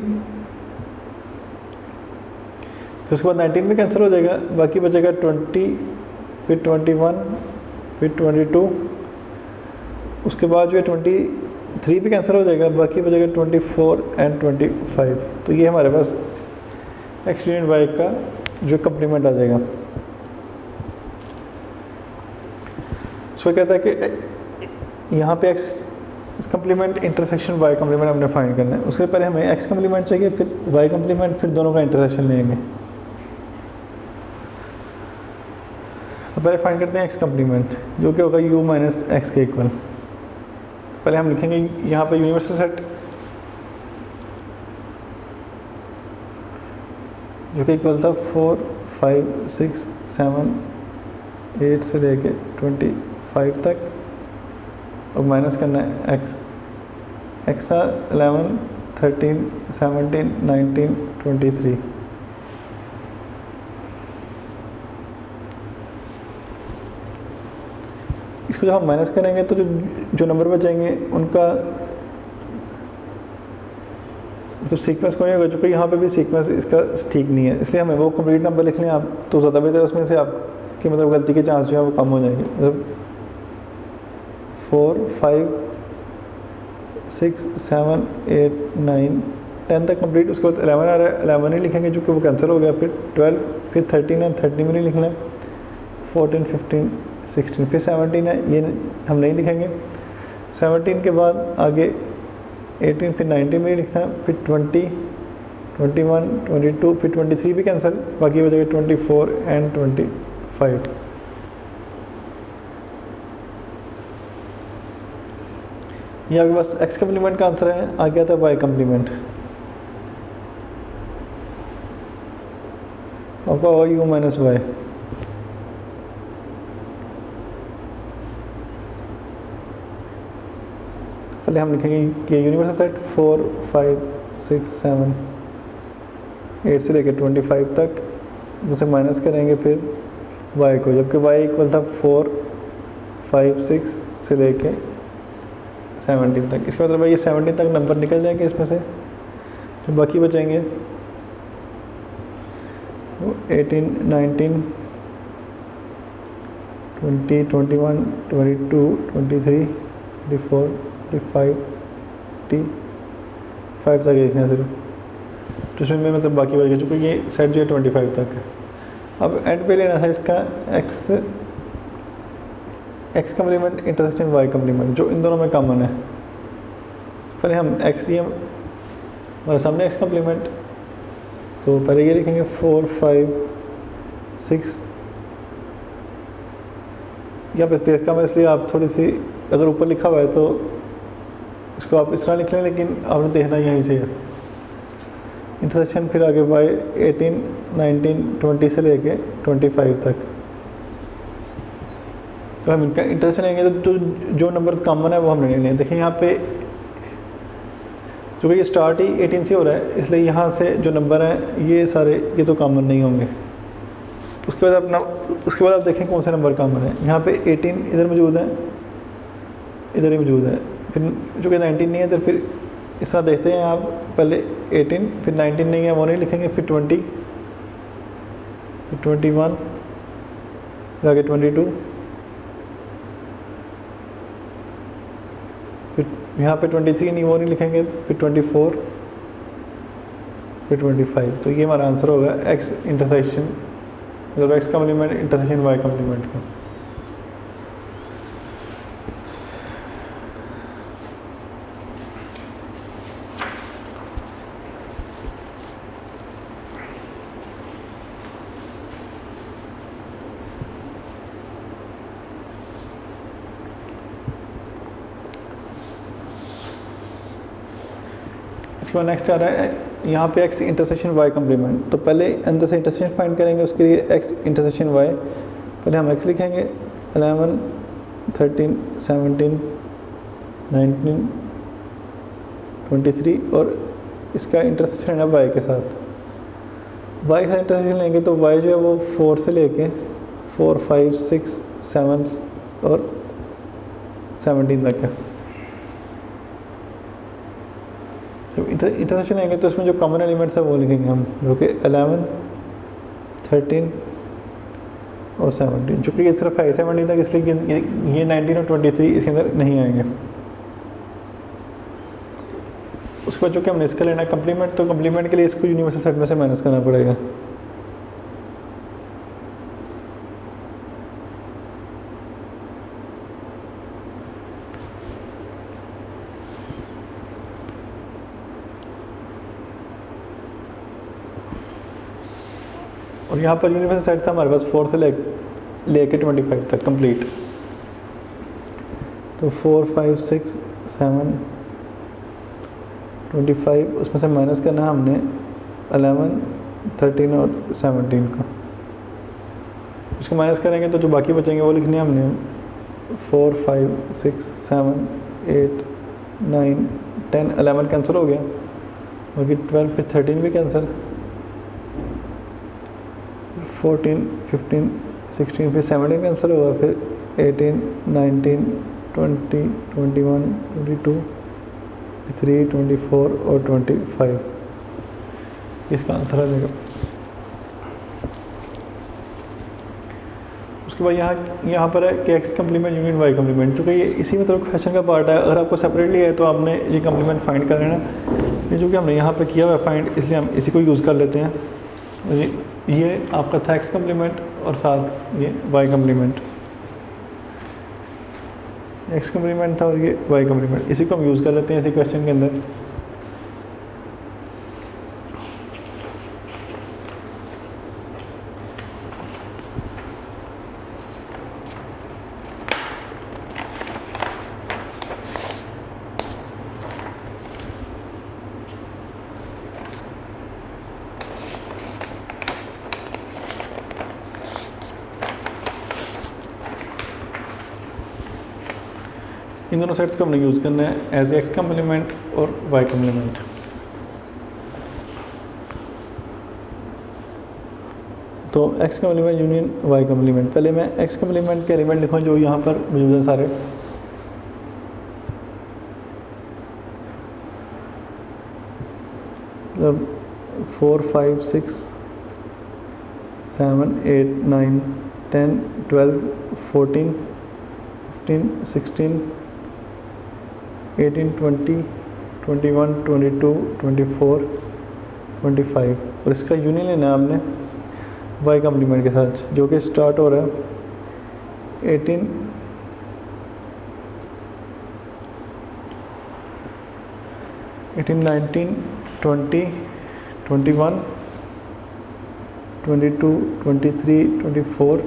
फिर उसके बाद 19 में कैंसिल हो जाएगा, बाकी बचेगा 20, फिर 21, फिर 22, उसके बाद जो है 23 भी कैंसिल हो जाएगा, बाकी बचेगा 24 एंड 25। तो ये हमारे पास एक्स यूनियन वाई का जो कम्प्लीमेंट आ जाएगा। सो कहता है कि यहाँ पे x complement intersection y complement हमने फाइंड करना है। उससे पहले हमें एक्स कम्प्लीमेंट चाहिए, फिर वाई कम्प्लीमेंट, फिर दोनों का इंटरसेक्शन लेंगे। तो पहले फाइंड करते हैं एक्स कम्प्लीमेंट जो कि होगा यू माइनस एक्स के इक्वल। पहले हम लिखेंगे यहाँ पे यूनिवर्सल सेट जो कि इक्वल था 4 5 6 7 8 से लेके 25 तक और माइनस करना है एक्स। एक्स था 11 13 17 19 23। इसको जब हम माइनस करेंगे तो जो नंबर बचेंगे उनका तो सीक्वेंस कोई होगा, जो कि यहाँ पे भी सीक्वेंस इसका ठीक नहीं है, इसलिए हमें वो कंप्लीट नंबर लिख लें आप तो ज़्यादा बेहतर है। उसमें से आपकी मतलब गलती के चांस जो है वो कम हो जाएंगे। मतलब 4 5 6 7 8 9 10 तक कंप्लीट, उसके बाद 11 आ रहा है, 11 ही लिखेंगे जो कि वो कैंसिल हो गया, फिर 12, फिर 13 है, 13 में नहीं लिखना है, 14 15 16, फिर 17 है, ये हम नहीं लिखेंगे। 17 के बाद आगे 18, फिर 19 में लिखना है, फिर 20 21 22, फिर 23 भी कैंसिल, बाकी हो जाएगा 24 एंड 25। ये आपके पास एक्स कम्प्लीमेंट का आंसर है। आ गया था वाई कम्प्लीमेंट, आपका होगा यू माइनस वाई। पहले हम लिखेंगे कि यूनिवर्सल सेट 4 5 6 7 8 से लेकर 25 तक, उसे माइनस करेंगे, फिर वाई को, जबकि वाई इक्वल था 4, 5, 6 से लेके 17 तक। इसका मतलब ये 17 तक नंबर निकल जाएंगे इसमें से, जो बाकी बचेंगे 18, 19, 20, 21, 22, 23, 24, 25, 5 तक लिखना है सिर्फ, तो इसमें मतलब बाकी बच गया, चूँकि ये सेट जो है 25 तक है। अब एंड पे लेना था इसका x complement intersection y complement, जो इन दोनों में कॉमन है। पहले हम एक्स लिए हमारे सामने एक्स कम्प्लीमेंट, तो पहले ये लिखेंगे 4, 5, 6। यहाँ पे स्पेस कम है इसलिए आप थोड़ी सी, अगर ऊपर लिखा हुआ है तो इसको आप इस तरह लिख लें, लेकिन आपने देखना यहीं से है इंटरसेक्शन, फिर आगे वाई 18, 19, 20 से लेके 25 तक। तो हम इनका इंटरसेक्शन लेंगे तो जो नंबर कॉमन है वो हमने लेने हैं। देखिए यहाँ पे क्योंकि ये स्टार्ट ही 18 से हो रहा है, इसलिए यहाँ से जो नंबर हैं ये सारे ये तो कॉमन नहीं होंगे। उसके बाद आप देखें कौन से नंबर कॉमन है। यहाँ पे 18 इधर मौजूद है, इधर ही मौजूद है, फिर चूँकि 19 नहीं है तो फिर इस तरह देखते हैं आप, पहले 18 फिर 19 नहीं है वो नहीं लिखेंगे, फिर 20, फिर 21, फिर आगे 22, फिर यहाँ पे 23 नहीं वो नहीं लिखेंगे, फिर 24, फिर 25। तो ये हमारा आंसर होगा एक्स इंटरसेक्शन, मतलब x complement intersection y complement का। इसके बाद नेक्स्ट आ रहा है यहाँ पे एक्स इंटरसेक्शन वाई कम्प्लीमेंट। तो पहले अंदर से इंटरसेक्शन फाइंड करेंगे, उसके लिए एक्स इंटरसेक्शन वाई, पहले हम एक्स लिखेंगे 11, 13, 17, 19, 23 और इसका इंटरसेक्शन है ना वाई के साथ। वाई का इंटरसेक्शन लेंगे तो वाई जो है वो 4 से लेके 4, 5, 6, 7 और 17 तक है। जब इंटरसेक्शन लेंगे तो इसमें जो कॉमन एलिमेंट्स है वो लिखेंगे हम, जो कि 11, 13 और 17। चूँकि ये सिर्फ है 17 तक, इसलिए ये 19 और 23 इसके अंदर नहीं आएंगे। उसके बाद जो कि हमने इसका लेना है कम्प्लीमेंट, तो कम्प्लीमेंट के लिए इसको यूनिवर्सल सेट में से माइनस करना पड़ेगा। और यहाँ पर यूनिवर्सल सेट था हमारे पास 4 से लेके 25 तक कंप्लीट। तो 4, 5, 6, 7, 25, उसमें से माइनस करना है हमने 11, 13 और 17 को। उसको माइनस करेंगे तो जो बाकी बचेंगे वो लिखने हमने 4, 5, 6, 7, 8, 9, 10, 11 कैंसिल हो गया, बाकी 12 फिर 13 भी कैंसिल, 14, 15, 16 फिर 17 कैंसिल होगा, फिर 18, 19, 20, 21, 22, 23, 24 और 25 इसका आंसर आ जाएगा। उसके बाद यहाँ पर है कि x complement union y complement, क्योंकि ये इसी में तो क्वेश्चन का पार्ट है। अगर आपको सेपरेटली है तो आपने ये कम्प्लीमेंट फाइंड कर लेना, ये जो कि हमने यहाँ पे किया हुआ है फाइंड, इसलिए हम इसी को यूज़ कर लेते हैं। ये आपका था एक्स कम्प्लीमेंट और साथ ये वाई कम्प्लीमेंट, एक्स कम्प्लीमेंट था और ये वाई कम्प्लीमेंट, इसी को हम यूज़ कर लेते हैं इसी क्वेश्चन के अंदर। इन दोनों सेट्स को हमने यूज़ करना है एज एक्स कम्प्लीमेंट और वाई कम्प्लीमेंट। तो x complement union y complement, पहले मैं x कम्प्लीमेंट के एलिमेंट लिखूँ जो यहाँ पर मौजूद है सारे। मतलब 4 5 6 7 8 9 10 12 14 15 16 18 20 21 22 24 25, और इसका यूनियन लेना है आपने y कम्प्लीमेंट के साथ, जो कि स्टार्ट हो रहा है 18 19 20 21 22 23 24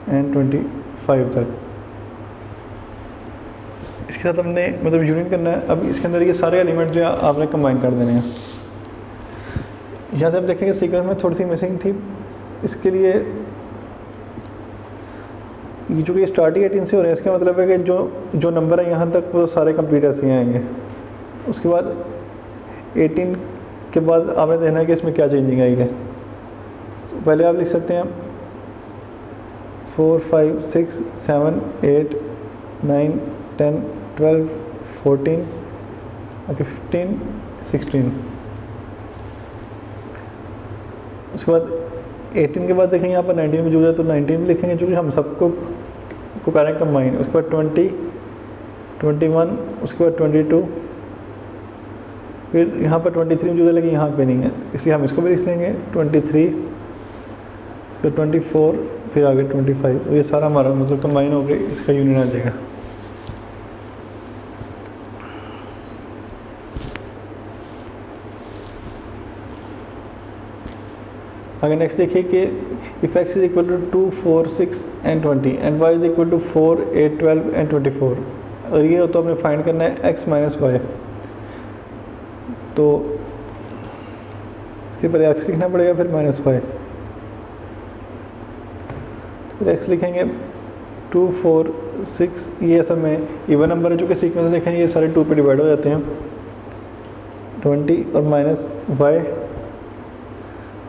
एंड 25 तक। इसके साथ हमने मतलब यूनियन करना है। अब इसके अंदर ये सारे एलिमेंट जो है आपने कंबाइन कर देने हैं। यहाँ से आप देखेंगे सीक्वेंस में थोड़ी सी मिसिंग थी, इसके लिए ये जो कि स्टार्ट ही 18 से हो रहे हैं, इसका मतलब है कि जो नंबर है यहाँ तक वो सारे कंप्लीट ऐसे ही आएंगे। उसके बाद 18 के बाद आपने देखना है कि इसमें क्या चेंजिंग आई है। तो पहले आप लिख सकते हैं 4 5 6 7 8 9 10 12 14 आगे 15 16। उसके बाद 18 के बाद देखेंगे यहाँ पर 19 मौजूद है, तो 19 भी लिखेंगे जो कि हम सबको करेंगे कंबाइन। उसके बाद 20 21, उसके बाद 22, फिर यहाँ पर 23 मौजूद है लेकिन यहाँ पे नहीं है, इसलिए हम इसको भी लिख लेंगे 23, उसके बाद 24, फिर आगे 25। तो ये सारा हमारा मतलब कंबाइन हो गया, इसका यूनियन आ जाएगा। आगे नेक्स्ट देखिए कि if x is equal to 2 4 6 and 20 and y is equal to 4 8 12 and 24। अगर ये हो तो हमें फाइंड करना है x माइनस वाई। तो इसके पहले x लिखना पड़ेगा, फिर माइनस वाई, फिर x लिखेंगे 2 4 6। ये असल में इवन नंबर है जो कि सीक्वेंस देखेंगे ये सारे 2 पे डिवाइड हो जाते हैं। 20 और माइनस वाई,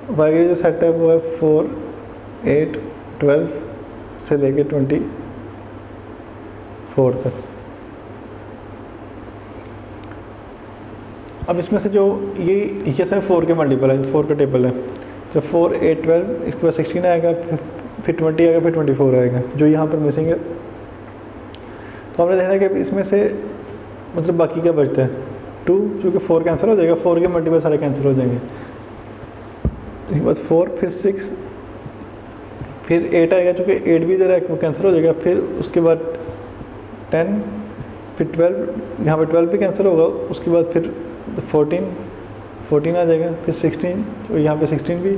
वाई का जो सेट है वो है 4 8 12 से लेके 24 तक। अब इसमें से जो ये सब 4 के मल्टीपल है, 4 का टेबल है। जब 4 8 12, इसके बाद 16 आएगा, फिर 20 आएगा, फिर 24 आएगा, जो यहाँ पर मिसिंग है। तो हमने देखना है कि इसमें से मतलब बाकी क्या बचता है 2, जो कि 4 कैंसिल हो जाएगा, 4 के मल्टीपल सारे कैंसिल हो जाएंगे। इसके बाद 4, फिर 6, फिर 8 आएगा, चूँकि 8 भी इधर है वो कैंसिल हो जाएगा। फिर उसके बाद 10, फिर 12, यहाँ पे 12 भी कैंसिल होगा। उसके बाद फिर 14 आ जाएगा, फिर 16, तो यहाँ पे 16 भी,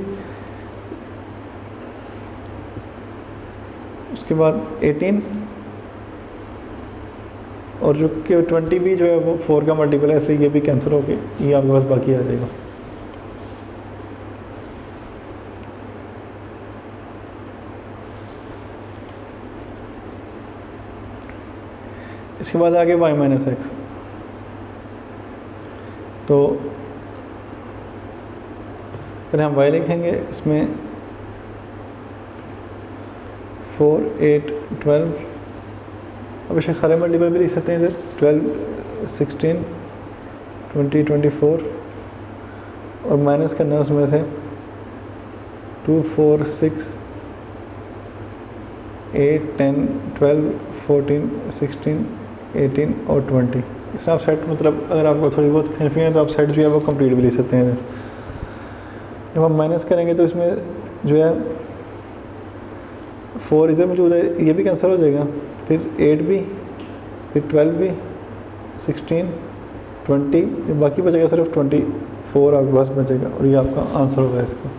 उसके बाद 18, और जो कि 20 भी जो है वो 4 का मल्टीपल है, इसलिए ये भी कैंसिल होके ये आपके पास बाकी आ जाएगा। इसके बाद आगे y माइनस एक्स। तो फिर हम y लिखेंगे, इसमें 4 8 12, अब इसे सारे मल्टीपल भी लिख सकते हैं इधर, 12 16 20 24, और माइनस करना है उसमें से 2 4 6 8 10 12 14 16 18 और 20। इस आप सेट मतलब अगर आपको थोड़ी बहुत कन्फ्यूजन है तो आप सेट जो है वो कंप्लीट भी ले सकते हैं इधर। जब हम माइनस करेंगे तो इसमें जो है 4 इधर मौजूद है, ये भी कैंसिल हो जाएगा, फिर 8 भी, फिर 12 भी, 16 20, बाकी बचेगा सिर्फ 24 आपके पास बचेगा, और ये आपका आंसर होगा इसका।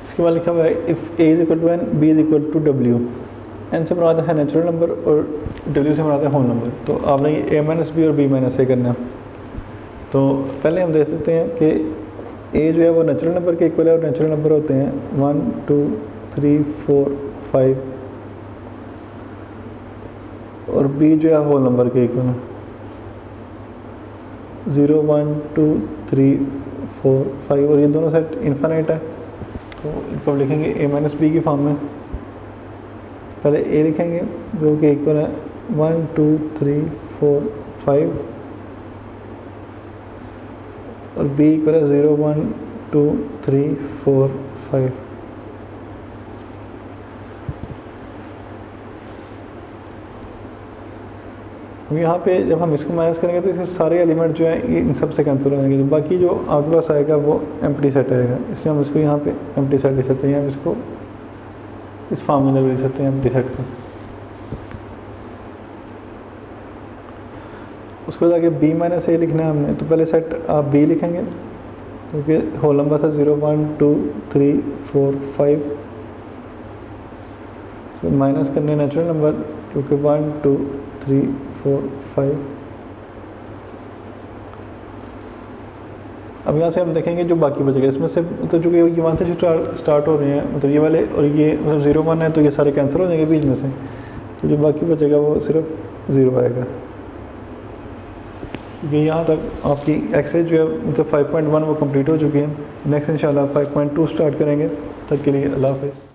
इसके बाद लिखा हुआ है if A is equal to N, B is equal to W. N से बनाते हैं नेचुरल नंबर और डब्ल्यू से बनाते हैं होल नंबर। तो आपने ये ए माइनस बी और बी माइनस ए करना है। तो पहले हम देख सकते हैं कि ए जो है वो नेचुरल नंबर के इक्वल है और नेचुरल नंबर होते हैं 1 2 3 4 5 और बी जो है होल नंबर के इक्वल है 0 1 2 3 4 5 और ये दोनों सेट इन्फिनिट है। तो इनको हम लिखेंगे ए माइनस बी की फॉर्म में। पहले ए लिखेंगे जो कि इक्वल है 1 2 3 4 5 और बी इक्वल है 0 1 2 3 4 5। अब यहाँ पे जब हम इसको माइनस करेंगे तो इसके सारे एलिमेंट जो है ये इन सब से कैंसिल हो जाएंगे। बाकी जो आपके पास आएगा वो एम्प्टी सेट आएगा, इसलिए हम इसको यहाँ पे एम्प्टी सेट लिख सकते हैं। हम इसको इस फॉर्म में अंदर लिख सकते हैं एम्प्टी सेट को। उसके बाद आगे बी माइनस ए लिखना है हमने। तो पहले सेट आप बी लिखेंगे क्योंकि होल नंबर था 0 1 2 3 4 5। तो माइनस करने नेचुरल नंबर क्योंकि 1 2 3 4 5। अब यहाँ से हम देखेंगे जो बाकी बचेगा इसमें से, मतलब जो कि ये वहाँ से स्टार्ट हो रहे हैं, मतलब ये वाले और ये मतलब 0 1 है तो ये सारे कैंसिल हो जाएंगे बीच में से। तो जो बाकी बचेगा वो सिर्फ 0 आएगा। ये यहाँ तक आपकी एक्सरसाइज जो है मतलब 5.1 वो कंप्लीट हो चुकी है। नेक्स्ट इंशाल्लाह 5.2 स्टार्ट करेंगे। तब के लिए अल्लाह हाफ़िज़।